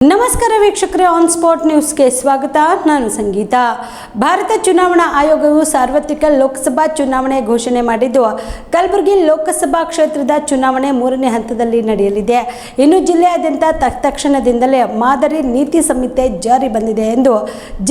ನಮಸ್ಕಾರ ವೀಕ್ಷಕರೇ, on spot ನ್ಯೂಸ್ಗೆ ಸ್ವಾಗತ. ನಾನು ಸಂಗೀತ. ಭಾರತ ಚುನಾವಣಾ ಆಯೋಗವು ಸಾರ್ವತ್ರಿಕ ಲೋಕಸಭಾ ಚುನಾವಣೆ ಘೋಷಣೆ ಮಾಡಿದ್ದು, ಕಲಬುರಗಿ ಲೋಕಸಭಾ ಕ್ಷೇತ್ರದ ಚುನಾವಣೆ 3ನೇ ಹಂತದಲ್ಲಿ ನಡೆಯಲಿದೆ. ಇನ್ನು ಜಿಲ್ಲೆಯಾದ್ಯಂತ ತಕ್ಷಣದಿಂದಲೇ ಮಾದರಿ ನೀತಿ ಸಂಹಿತೆ ಜಾರಿ ಬಂದಿದೆ ಎಂದು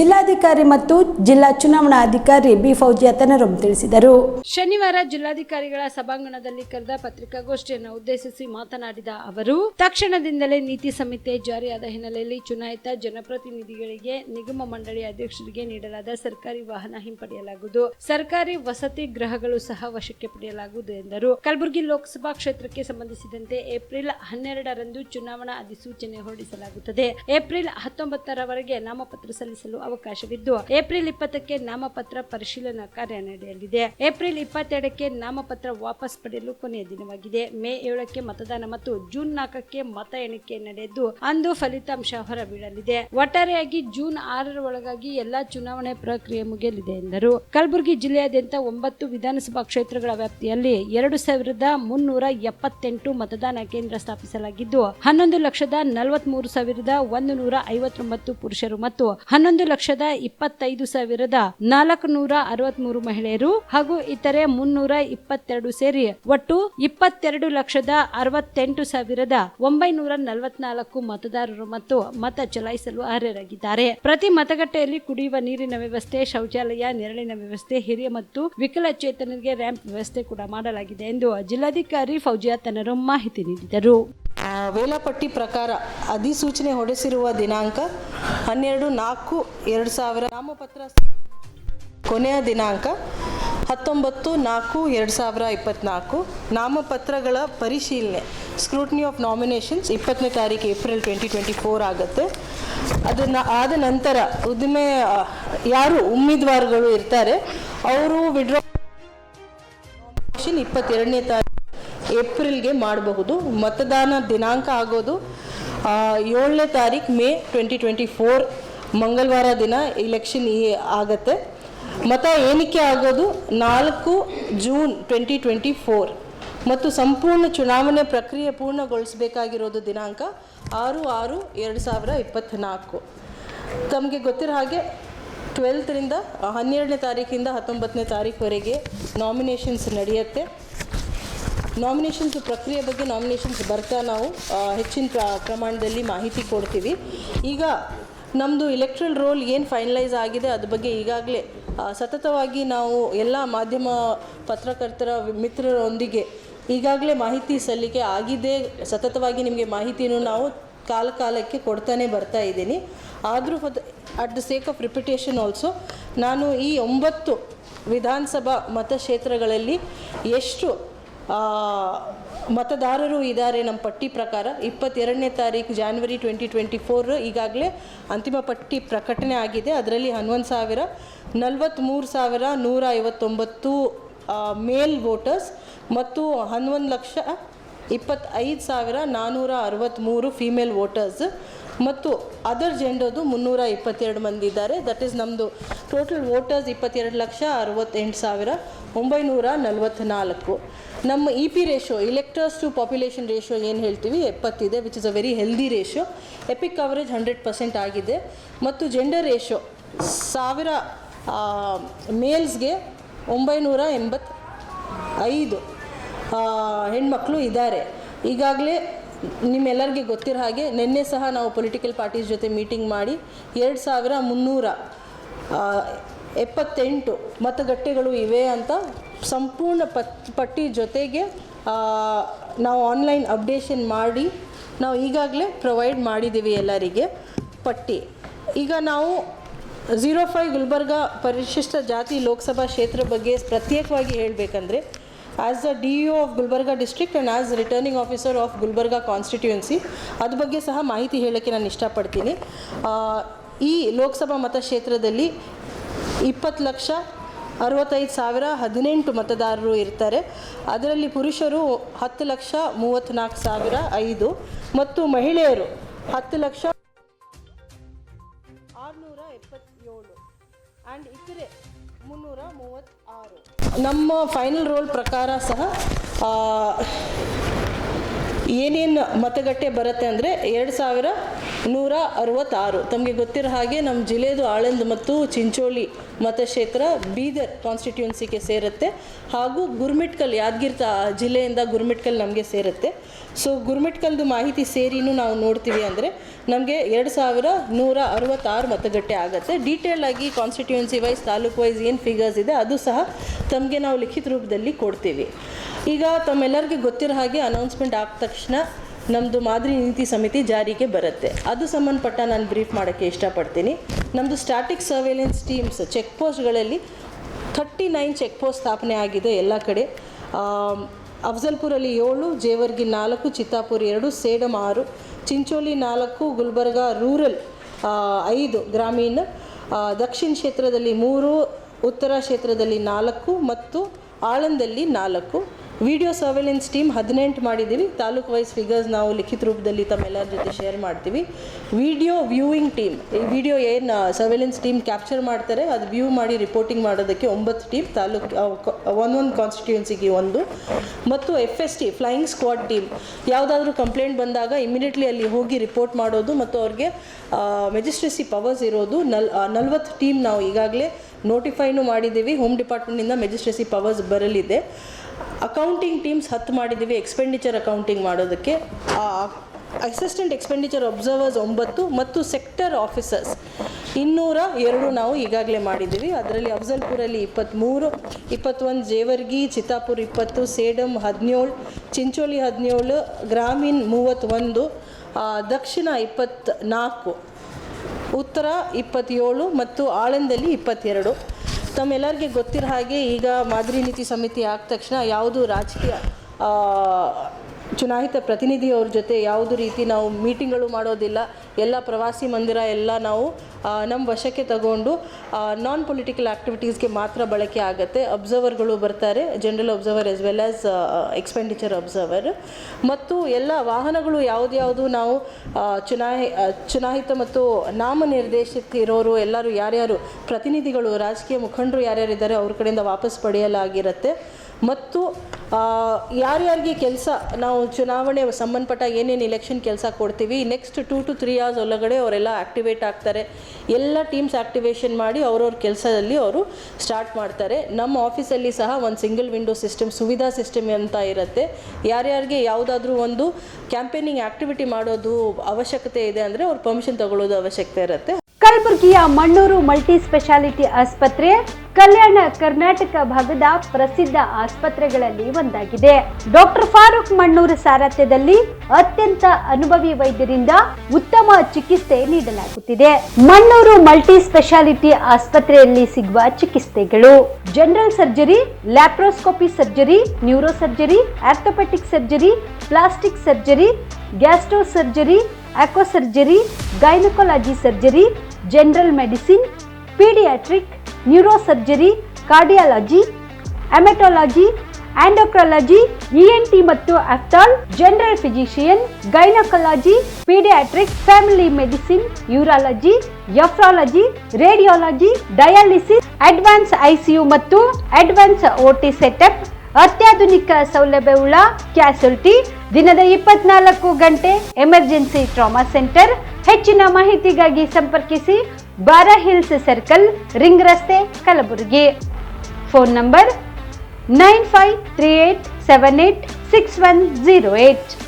ಜಿಲ್ಲಾಧಿಕಾರಿ ಮತ್ತು ಜಿಲ್ಲಾ ಚುನಾವಣಾ ಅಧಿಕಾರಿ ಬಿ ಫೌಜಿಯಾ ತನರಂ ತಿಳಿಸಿದರು. ಶನಿವಾರ ಜಿಲ್ಲಾಧಿಕಾರಿಗಳ ಸಭಾಂಗಣದಲ್ಲಿ ಕರೆದ ಪತ್ರಿಕಾಗೋಷ್ಠಿಯನ್ನು ಉದ್ದೇಶಿಸಿ ಮಾತನಾಡಿದ ಅವರು, ತಕ್ಷಣದಿಂದಲೇ ನೀತಿ ಸಂಹಿತೆ ಜಾರಿಯಾದ ಹಿನ್ನೆಲೆಯಲ್ಲಿ ಚುನಾಯಿತ ಜನಪ್ರತಿನಿಧಿಗಳಿಗೆ ನಿಗಮ ಮಂಡಳಿ ಅಧ್ಯಕ್ಷರಿಗೆ ನೀಡಲಾದ ಸರ್ಕಾರಿ ವಾಹನ ಹಿಂಪಡೆಯಲಾಗುವುದು. ಸರ್ಕಾರಿ ವಸತಿ ಗೃಹಗಳು ಸಹ ವಶಕ್ಕೆ ಪಡೆಯಲಾಗುವುದು ಎಂದರು. ಕಲಬುರಗಿ ಲೋಕಸಭಾ ಕ್ಷೇತ್ರಕ್ಕೆ ಸಂಬಂಧಿಸಿದಂತೆ ಏಪ್ರಿಲ್ 12ರಂದು ಚುನಾವಣಾ ಅಧಿಸೂಚನೆ ಹೊರಡಿಸಲಾಗುತ್ತದೆ. ಏಪ್ರಿಲ್ 19ರವರೆಗೆ ನಾಮಪತ್ರ ಸಲ್ಲಿಸಲು ಅವಕಾಶವಿದ್ದು, ಏಪ್ರಿಲ್ 20ಕ್ಕೆ ನಾಮಪತ್ರ ಪರಿಶೀಲನಾ ಕಾರ್ಯ ನಡೆಯಲಿದೆ. ಏಪ್ರಿಲ್ 22ಕ್ಕೆ ನಾಮಪತ್ರ ವಾಪಸ್ ಪಡೆಯಲು ಕೊನೆಯ ದಿನವಾಗಿದೆ. ಮೇ 7ಕ್ಕೆ ಮತದಾನ ಮತ್ತು ಜೂನ್ 4ಕ್ಕೆ ಮತ ಎಣಿಕೆ ನಡೆದು ಅಂದು ಫಲಿತಾಂಶ ಹೊರಬೀಳಲಿದೆ. ಒಟ್ಟಾರೆಯಾಗಿ ಜೂನ್ 6ರ ಒಳಗಾಗಿ ಎಲ್ಲಾ ಚುನಾವಣೆ ಪ್ರಕ್ರಿಯೆ ಮುಗಿಯಲಿದೆ ಎಂದರು. ಕಲಬುರಗಿ ಜಿಲ್ಲೆಯಾದ್ಯಂತ 9 ವಿಧಾನಸಭಾ ಕ್ಷೇತ್ರಗಳ ವ್ಯಾಪ್ತಿಯಲ್ಲಿ 2378 ಮತದಾನ ಕೇಂದ್ರ ಸ್ಥಾಪಿಸಲಾಗಿದ್ದು, 11,43,159 ಪುರುಷರು ಮತ್ತು 11,25,463 ಮಹಿಳೆಯರು ಹಾಗೂ ಇತರೆ 322 ಸೇರಿ ಒಟ್ಟು 22,68,944 ಮತದಾರರು ಮತ್ತು ಮತ ಚಲಾಯಿಸಲು ಅರ್ಹರಾಗಿದ್ದಾರೆ. ಪ್ರತಿ ಮತಗಟ್ಟೆಯಲ್ಲಿ ಕುಡಿಯುವ ನೀರಿನ ವ್ಯವಸ್ಥೆ, ಶೌಚಾಲಯ, ನೆರಳಿನ ವ್ಯವಸ್ಥೆ, ಹಿರಿಯ ಮತ್ತು ವಿಕಲಚೇತನರಿಗೆ ರ್ಯಾಂಪ್ ವ್ಯವಸ್ಥೆ ಕೂಡ ಮಾಡಲಾಗಿದೆ ಎಂದು ಜಿಲ್ಲಾಧಿಕಾರಿ ಫೌಜಿಯಾ ತನರಂ ಮಾಹಿತಿ ನೀಡಿದರು. ವೇಳಾಪಟ್ಟಿ ಪ್ರಕಾರ ಅಧಿಸೂಚನೆ ಹೊರಡಿಸಿರುವ ದಿನಾಂಕ 12/4/2000, ನಾಮಪತ್ರ ಕೊನೆಯ ದಿನಾಂಕ 19/4/2024, ನಾಮಪತ್ರಗಳ ಪರಿಶೀಲನೆ ಸ್ಕ್ರೂಟಿನಿ ಆಫ್ ನಾಮಿನೇಷನ್ಸ್ 20ನೇ ತಾರೀಕು ಏಪ್ರಿಲ್ 2024 ಆಗುತ್ತೆ. ಅದನ್ನು ಆದ ನಂತರ ಯಾರು ಉಮೇದುವಾರಗಳು ಇರ್ತಾರೆ ಅವರು ವಿಡ್ರಾ 22ನೇ ತಾರೀಕು ಏಪ್ರಿಲ್ಗೆ ಮಾಡಬಹುದು. ಮತದಾನ ದಿನಾಂಕ ಆಗೋದು 7ನೇ ತಾರೀಕು ಮೇ 2024 ಮಂಗಳವಾರ ದಿನ ಇಲೆಕ್ಷನ್ ಆಗತ್ತೆ. ಮತ ಎಣಿಕೆ ಆಗೋದು 4 ಜೂನ್ 2024 ಮತ್ತು ಸಂಪೂರ್ಣ ಚುನಾವಣೆ ಪ್ರಕ್ರಿಯೆ ಪೂರ್ಣಗೊಳಿಸಬೇಕಾಗಿರೋದು ದಿನಾಂಕ 6/6/2024. ತಮಗೆ ಗೊತ್ತಿರೋ ಹಾಗೆ 12ರಿಂದ 12ನೇ ತಾರೀಕಿಂದ 19ನೇ ತಾರೀಕುವರೆಗೆ ನಾಮಿನೇಷನ್ಸ್ ನಡೆಯುತ್ತೆ. ನಾಮಿನೇಷನ್ಸ್ ಪ್ರಕ್ರಿಯೆ ಬಗ್ಗೆ ನಾಮಿನೇಷನ್ಸ್ ಬರ್ತಾ ನಾವು ಹೆಚ್ಚಿನ ಪ್ರಮಾಣದಲ್ಲಿ ಮಾಹಿತಿ ಕೊಡ್ತೀವಿ. ಈಗ ನಮ್ಮದು ಇಲೆಕ್ಟ್ರಲ್ ರೋಲ್ ಏನು ಫೈನಲೈಸ್ ಆಗಿದೆ ಅದ್ರ ಬಗ್ಗೆ ಈಗಾಗಲೇ ಸತತವಾಗಿ ನಾವು ಎಲ್ಲ ಮಾಧ್ಯಮ ಪತ್ರಕರ್ತರ ಮಿತ್ರರೊಂದಿಗೆ ಈಗಾಗಲೇ ಮಾಹಿತಿ ಸಲ್ಲಿಕೆ ಆಗಿದೆ. ಸತತವಾಗಿ ನಿಮಗೆ ಮಾಹಿತಿಯನ್ನು ನಾವು ಕಾಲಕ್ಕೆ ಕೊಡ್ತಾನೆ ಬರ್ತಾ ಇದ್ದೀನಿ. ಆದರೂ at the sake of repetition also ನಾನು ಈ 9 ವಿಧಾನಸಭಾ ಮತಕ್ಷೇತ್ರಗಳಲ್ಲಿ ಎಷ್ಟು ಮತದಾರರು ಇದ್ದಾರೆ ನಮ್ಮ ಪಟ್ಟಿ ಪ್ರಕಾರ 22ನೇ ತಾರೀಕು ಜಾನ್ವರಿ 2024 ಈಗಾಗಲೇ ಅಂತಿಮ ಪಟ್ಟಿ ಪ್ರಕಟಣೆ ಆಗಿದೆ. ಅದರಲ್ಲಿ 11,43,159 ಮೇಲ್ ವೋಟರ್ಸ್ ಮತ್ತು 11,25,463 ಫೀಮೇಲ್ ವೋಟರ್ಸ್ ಮತ್ತು ಅದರ್ ಜೆಂಡರ್ದು 322 ಮಂದಿ ಇದ್ದಾರೆ. ದಟ್ ಈಸ್ ನಮ್ಮದು ಟೋಟಲ್ ವೋಟರ್ಸ್ 22,68,944. ನಮ್ಮ EP ratio, electors to population ratio ಏನು ಹೇಳ್ತೀವಿ 70 ಇದೆ, which is a very healthy ratio. EPIC coverage 100% ಆಗಿದೆ ಮತ್ತು ಜೆಂಡರ್ ರೇಷೋ 1000 ಮೇಲ್ಸ್ಗೆ 985 ಹೆಣ್ಮಕ್ಳು ಇದ್ದಾರೆ. ಈಗಾಗಲೇ ನಿಮ್ಮೆಲ್ಲರಿಗೆ ಗೊತ್ತಿರೋ ಹಾಗೆ ನಿನ್ನೆ ಸಹ ನಾವು ಪೊಲಿಟಿಕಲ್ ಪಾರ್ಟೀಸ್ ಜೊತೆ ಮೀಟಿಂಗ್ ಮಾಡಿ 2378 ಮತಗಟ್ಟೆಗಳು ಇವೆ ಅಂತ ಸಂಪೂರ್ಣ ಪಟ್ಟಿ ಜೊತೆಗೆ ನಾವು ಆನ್ಲೈನ್ ಅಪ್ಡೇಷನ್ ಮಾಡಿ ನಾವು ಈಗಾಗಲೇ ಪ್ರೊವೈಡ್ ಮಾಡಿದ್ದೀವಿ ಎಲ್ಲರಿಗೆ ಪಟ್ಟಿ. ಈಗ ನಾವು 05 ಗುಲ್ಬರ್ಗಾ ಪರಿಶಿಷ್ಟ ಜಾತಿ ಲೋಕಸಭಾ ಕ್ಷೇತ್ರ ಬಗ್ಗೆ ಪ್ರತ್ಯೇಕವಾಗಿ ಹೇಳಬೇಕಂದ್ರೆ, as a DO of Gulbarga district and as returning officer of Gulbarga constituency ಅದ್ರ ಬಗ್ಗೆ ಸಹ ಮಾಹಿತಿ ಹೇಳೋಕ್ಕೆ ನಾನು ಇಷ್ಟಪಡ್ತೀನಿ. ಈ ಲೋಕಸಭಾ ಮತಕ್ಷೇತ್ರದಲ್ಲಿ 20,65,018 ಮತದಾರರು ಇರ್ತಾರೆ. ಅದರಲ್ಲಿ ಪುರುಷರು 10,34,005 ಮತ್ತು ಮಹಿಳೆಯರು 10,677 ಆ್ಯಂಡ್ ಇತರೆ 336. ನಮ್ಮ ಫೈನಲ್ ರೋಲ್ ಪ್ರಕಾರ ಸಹ ಏನೇನು ಮತಗಟ್ಟೆ ಬರುತ್ತೆ ಅಂದರೆ 2166. ತಮಗೆ ಗೊತ್ತಿರೋ ಹಾಗೆ ನಮ್ಮ ಜಿಲ್ಲೆದು ಆಳಂದ್ ಮತ್ತು ಚಿಂಚೋಳಿ ಮತಕ್ಷೇತ್ರ ಬೀದರ್ ಕಾನ್ಸ್ಟಿಟ್ಯೂನ್ಸಿಗೆ ಸೇರುತ್ತೆ, ಹಾಗೂ ಗುರುಮಿಟ್ಕಲ್ ಯಾದಗಿರಿ ಜಿಲ್ಲೆಯಿಂದ ಗುರುಮಿಟ್ಕಲ್ ನಮಗೆ ಸೇರುತ್ತೆ. ಸೊ ಗುರುಮಿಟ್ಕಲ್ದು ಮಾಹಿತಿ ಸೇರಿನೂ ನಾವು ನೋಡ್ತೀವಿ ಅಂದರೆ ನಮಗೆ 2166 ಮತಗಟ್ಟೆ ಆಗುತ್ತೆ. ಡೀಟೇಲ್ ಆಗಿ ಕಾನ್ಸ್ಟಿಟ್ಯೂನ್ಸಿ ವೈಸ್ ತಾಲೂಕು ವೈಸ್ ಏನು ಫಿಗರ್ಸ್ ಇದೆ ಅದು ಸಹ ತಮಗೆ ನಾವು ಲಿಖಿತ ರೂಪದಲ್ಲಿ ಕೊಡ್ತೀವಿ. ಈಗ ತಮ್ಮೆಲ್ಲರಿಗೂ ಗೊತ್ತಿರೋ ಹಾಗೆ ಅನೌನ್ಸ್ಮೆಂಟ್ ಆದ ತಕ್ಷಣ ನಮ್ಮದು ಮಾದರಿ ನೀತಿ ಸಮಿತಿ ಜಾರಿಗೆ ಬರುತ್ತೆ. ಅದು ಸಂಬಂಧಪಟ್ಟ ನಾನು ಬ್ರೀಫ್ ಮಾಡೋಕ್ಕೆ ಇಷ್ಟಪಡ್ತೀನಿ. ನಮ್ಮದು ಸ್ಟ್ಯಾಟಿಕ್ ಸರ್ವೇಲೆನ್ಸ್ ಟೀಮ್ಸ್ ಚೆಕ್ ಪೋಸ್ಟ್ಗಳಲ್ಲಿ 39 ಚೆಕ್ ಪೋಸ್ಟ್ ಸ್ಥಾಪನೆ ಆಗಿದೆ ಎಲ್ಲ ಕಡೆ. ಅಫ್ಜಲ್ಪುರಲ್ಲಿ 7, ಜೇವರ್ಗಿ 4, ಚಿತ್ತಾಪುರ್ 2, ಸೇಡಂ 6, ಚಿಂಚೋಳಿ 4, ಗುಲ್ಬರ್ಗ ರೂರಲ್ 5, ಗ್ರಾಮೀಣ, ದಕ್ಷಿಣ ಕ್ಷೇತ್ರದಲ್ಲಿ 3, ಉತ್ತರ ಕ್ಷೇತ್ರದಲ್ಲಿ 4 ಮತ್ತು ಆಳಂದಲ್ಲಿ 4. ವಿಡಿಯೋ ಸರ್ವೆಲೆನ್ಸ್ ಟೀಮ್ 18 ಮಾಡಿದ್ದೀವಿ. ತಾಲೂಕು ವೈಸ್ ಫಿಗರ್ಸ್ ನಾವು ಲಿಖಿತ ರೂಪದಲ್ಲಿ ತಮ್ಮೆಲ್ಲರ ಜೊತೆ ಶೇರ್ ಮಾಡ್ತೀವಿ. ವಿಡಿಯೋ ವ್ಯೂವಿಂಗ್ ಟೀಮ್, ಈ ವಿಡಿಯೋ ಏನು ಸರ್ವೆಲೆನ್ಸ್ ಟೀಮ್ ಕ್ಯಾಪ್ಚರ್ ಮಾಡ್ತಾರೆ ಅದು ವ್ಯೂ ಮಾಡಿ ರಿಪೋರ್ಟಿಂಗ್ ಮಾಡೋದಕ್ಕೆ 9 ಟೀಮ್, ತಾಲೂಕು ಒಂದೊಂದು ಕಾನ್ಸ್ಟಿಟ್ಯೂನ್ಸಿಗೆ 1. ಮತ್ತು FST ಫ್ಲೈಯಿಂಗ್ ಸ್ಕ್ವಾಡ್ ಟೀಮ್, ಯಾವುದಾದ್ರೂ ಕಂಪ್ಲೇಂಟ್ ಬಂದಾಗ ಇಮಿಡಿಯೇಟ್ಲಿ ಅಲ್ಲಿ ಹೋಗಿ ರಿಪೋರ್ಟ್ ಮಾಡೋದು ಮತ್ತು ಅವ್ರಿಗೆ ಮೆಜಿಸ್ಟ್ರೇಸಿ ಪವರ್ಸ್ ಇರೋದು. 40 ಟೀಮ್ ನಾವು ಈಗಾಗಲೇ ನೋಟಿಫೈನೂ ಮಾಡಿದ್ದೀವಿ. ಹೋಮ್ ಡಿಪಾರ್ಟ್ಮೆಂಟಿಂದ ಮೆಜಿಸ್ಟ್ರೇಸಿ ಪವರ್ಸ್ ಬರಲಿದೆ. ಅಕೌಂಟಿಂಗ್ ಟೀಮ್ಸ್ 10 ಮಾಡಿದ್ದೀವಿ ಎಕ್ಸ್ಪೆಂಡಿಚರ್ ಅಕೌಂಟಿಂಗ್ ಮಾಡೋದಕ್ಕೆ. ಅಸಿಸ್ಟೆಂಟ್ ಎಕ್ಸ್ಪೆಂಡಿಚರ್ ಅಬ್ಸರ್ವರ್ಸ್ 9 ಮತ್ತು ಸೆಕ್ಟರ್ ಆಫೀಸರ್ಸ್ 202 ನಾವು ಈಗಾಗಲೇ ಮಾಡಿದ್ದೀವಿ. ಅದರಲ್ಲಿ ಅಫ್ಜಲ್ಪುರಲ್ಲಿ 23, 21 ಜೇವರ್ಗಿ, ಚಿತ್ತಾಪುರ್ 20, ಸೇಡಂ 17, ಚಿಂಚೋಳಿ 17, ಗ್ರಾಮೀಣ್ 31, ದಕ್ಷಿಣ 24, ಉತ್ತರ 27 ಮತ್ತು ಆಳಂದಲ್ಲಿ 22. ತಮ್ಮೆಲ್ಲರಿಗೆ ಗೊತ್ತಿರೋ ಹಾಗೆ ಈಗ ಮಾದರಿ ನೀತಿ ಸಮಿತಿ ಆದ ತಕ್ಷಣ ಯಾವುದು ರಾಜಕೀಯ ಚುನಾಯಿತ ಪ್ರತಿನಿಧಿಯವ್ರ ಜೊತೆ ಯಾವುದೇ ರೀತಿ ನಾವು ಮೀಟಿಂಗ್ಗಳು ಮಾಡೋದಿಲ್ಲ. ಎಲ್ಲ ಪ್ರವಾಸಿ ಮಂದಿರ ಎಲ್ಲ ನಾವು ನಮ್ಮ ವಶಕ್ಕೆ ತಗೊಂಡು ನಾನ್ ಪೊಲಿಟಿಕಲ್ ಆ್ಯಕ್ಟಿವಿಟೀಸ್ಗೆ ಮಾತ್ರ ಬಳಕೆ ಆಗುತ್ತೆ. ಅಬ್ಸರ್ವರ್ಗಳು ಬರ್ತಾರೆ, general observer as well as expenditure observer. ಮತ್ತು ಎಲ್ಲ ವಾಹನಗಳು ಯಾವುದು ನಾವು ಚುನಾಯಿತ ಮತ್ತು ನಾಮನಿರ್ದೇಶಿತ ಇರೋರು ಎಲ್ಲರೂ ಯಾರ್ಯಾರು ಪ್ರತಿನಿಧಿಗಳು ರಾಜಕೀಯ ಮುಖಂಡರು ಯಾರ್ಯಾರಿದ್ದಾರೆ ಅವ್ರ ಕಡೆಯಿಂದ ವಾಪಸ್ ಪಡೆಯಲಾಗಿರುತ್ತೆ. ಮತ್ತು ಯಾರ್ಯಾರಿಗೆ ಕೆಲಸ ನಾವು ಚುನಾವಣೆ ಸಂಬಂಧಪಟ್ಟ ಏನೇನು ಇಲೆಕ್ಷನ್ ಕೆಲಸ ಕೊಡ್ತೀವಿ ನೆಕ್ಸ್ಟ್ 2 to 3 hours ಒಳಗಡೆ ಅವರೆಲ್ಲ ಆ್ಯಕ್ಟಿವೇಟ್ ಆಗ್ತಾರೆ. ಎಲ್ಲ ಟೀಮ್ಸ್ ಆ್ಯಕ್ಟಿವೇಷನ್ ಮಾಡಿ ಅವ್ರವ್ರ ಕೆಲಸದಲ್ಲಿ ಅವರು ಸ್ಟಾರ್ಟ್ ಮಾಡ್ತಾರೆ. ನಮ್ಮ ಆಫೀಸಲ್ಲಿ ಸಹ ಒಂದು single window system Suvidha system ಅಂತ ಇರುತ್ತೆ. ಯಾರ್ಯಾರಿಗೆ ಯಾವುದಾದ್ರೂ ಒಂದು ಕ್ಯಾಂಪೇನಿಂಗ್ ಆ್ಯಕ್ಟಿವಿಟಿ ಮಾಡೋದು ಅವಶ್ಯಕತೆ ಇದೆ ಅಂದರೆ ಅವ್ರು ಪರ್ಮಿಷನ್ ತಗೊಳ್ಳೋದು ಅವಶ್ಯಕತೆ ಇರುತ್ತೆ. ಕಲಬುರಗಿಯ ಮಣ್ಣೂರು ಮಲ್ಟಿ ಸ್ಪೆಷಾಲಿಟಿ ಆಸ್ಪತ್ರೆ ಕಲ್ಯಾಣ ಕರ್ನಾಟಕ ಭಾಗದ ಪ್ರಸಿದ್ಧ ಆಸ್ಪತ್ರೆಗಳಲ್ಲಿ ಒಂದಾಗಿದೆ. ಡಾಕ್ಟರ್ ಫಾರೂಕ್ ಮಣ್ಣೂರು ಸಾರಥ್ಯದಲ್ಲಿ ಅತ್ಯಂತ ಅನುಭವಿ ವೈದ್ಯರಿಂದ ಉತ್ತಮ ಚಿಕಿತ್ಸೆ ನೀಡಲಾಗುತ್ತಿದೆ. ಮಣ್ಣೂರು ಮಲ್ಟಿ ಸ್ಪೆಷಾಲಿಟಿ ಆಸ್ಪತ್ರೆಯಲ್ಲಿ ಸಿಗುವ ಚಿಕಿತ್ಸೆಗಳು: general surgery, laparoscopy surgery, neuro surgery, orthopaedic surgery, plastic surgery, gastro surgery, aqua surgery, gynaecology surgery, general medicine, paediatric, neuro surgery, cardiology, haematology, endocrinology, ENT ಮತ್ತು ophthal, general physician, gynaecology, paediatric, family medicine, urology, nephrology, radiology, dialysis, advance ICU ಮತ್ತು advance OT setup, ಅತ್ಯಾಧುನಿಕ ಸೌಲಭ್ಯವುಳ್ಳ ಕ್ಯಾಸುಲಿಟಿ, ದಿನದ 24 ಗಂಟೆ emergency trauma centre. ಹೆಚ್ಚಿನ ಮಾಹಿತಿಗಾಗಿ ಸಂಪರ್ಕಿಸಿ ಬಾರಾ hills circle, ring ರಸ್ತೆ, ಕಲಬುರಗಿ. Phone number 9538786108.